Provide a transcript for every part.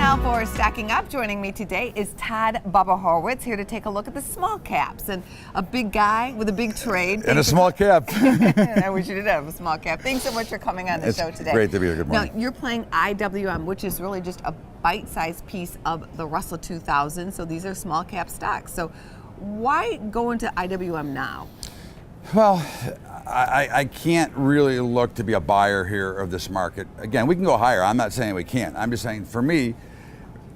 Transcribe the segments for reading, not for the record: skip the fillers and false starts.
now for Stacking Up. Joining me today is Todd Bubba Horwitz, here to take a look at the small caps. And a big guy with a big trade. And a small cap. I wish you did have a small cap. Thanks so much for coming on the show today. Great to be here. Good morning. Now, you're playing IWM, which is really just a bite-sized piece of the Russell 2000. So these are small cap stocks. So why go into IWM now? Well, I can't really look to be a buyer here of this market. Again, we can go higher. I'm not saying we can't. I'm just saying, for me,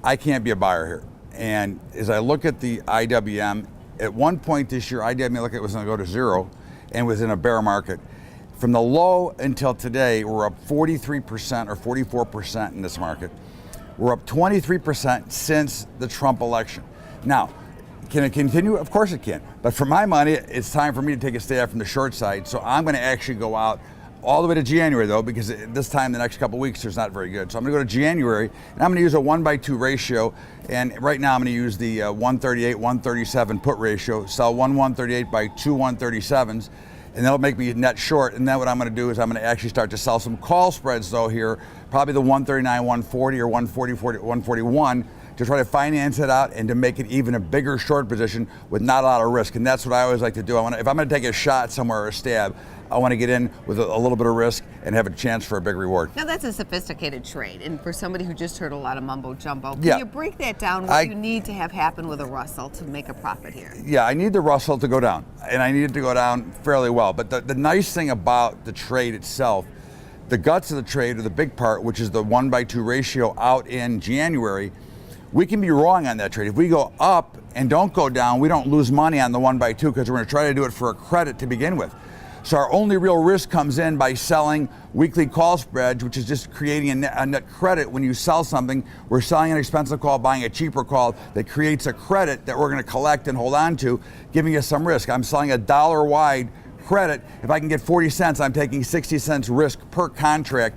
I can't be a buyer here. And as I look at the IWM, at one point this year, IWM looked like it was going to go to zero and was in a bear market. From the low until today, we're up 43% or 44% in this market. We're up 23% since the Trump election. Now, can it continue? Of course it can. But for my money, it's time for me to take a stay out from the short side. So I'm going to actually go out all the way to January, though, because this time, the next couple of weeks, there's not very good. So I'm going to go to January, and I'm going to use a 1-by-2 ratio. And right now, I'm going to use the 138, 137 put ratio, sell one 138 by two 137s, and that'll make me net short. And then what I'm going to do is I'm going to actually start to sell some call spreads, though, here, probably the 139, 140, or 140, 141, to try to finance it out and to make it even a bigger short position with not a lot of risk. And that's what I always like to do. If I'm going to take a shot somewhere or a stab, I want to get in with a little bit of risk and have a chance for a big reward. Now, that's a sophisticated trade. And for somebody who just heard a lot of mumbo jumbo, can Yeah. you break that down? What you need to have happen with a Russell to make a profit here? Yeah, I need the Russell to go down, and I need it to go down fairly well. But the nice thing about the trade itself, the guts of the trade, or the big part, which is the 1-by-2 ratio out in January, we can be wrong on that trade. If we go up and don't go down, we don't lose money on the 1-by-2 because we're going to try to do it for a credit to begin with. So our only real risk comes in by selling weekly call spreads, which is just creating a net credit. When you sell something, we're selling an expensive call, buying a cheaper call that creates a credit that we're going to collect and hold on to, giving us some risk. I'm selling a dollar wide credit. If I can get 40 cents, I'm taking 60 cents risk per contract.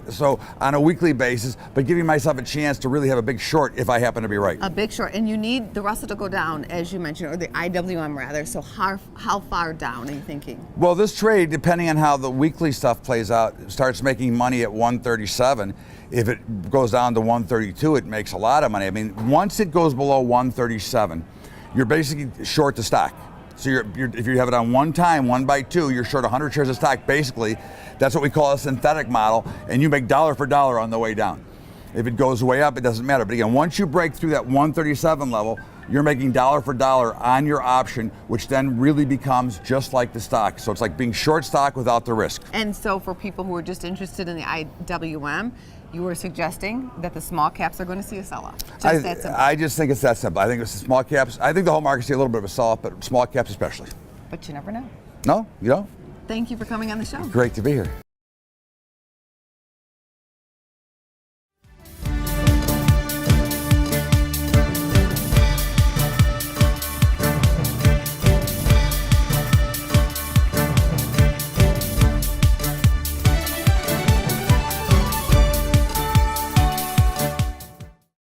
So on a weekly basis, but giving myself a chance to really have a big short if I happen to be right. A big short, and you need the Russell to go down, as you mentioned, or the IWM rather. So how far down are you thinking? Well, this trade, depending on how the weekly stuff plays out, starts making money at 137. If it goes down to 132, it makes a lot of money. I mean, once it goes below 137, you're basically short the stock. So if you have it on one time, 1-by-2, you're short 100 shares of stock, basically. That's what we call a synthetic model, and you make dollar for dollar on the way down. If it goes way up, it doesn't matter. But again, once you break through that 137 level, you're making dollar for dollar on your option, which then really becomes just like the stock. So it's like being short stock without the risk. And so for people who are just interested in the IWM, you were suggesting that the small caps are going to see a sell-off. I just think it's that simple. I think it's the small caps. I think the whole market see a little bit of a sell-off, but small caps especially. But you never know. No, you don't? Thank you for coming on the show. Great to be here.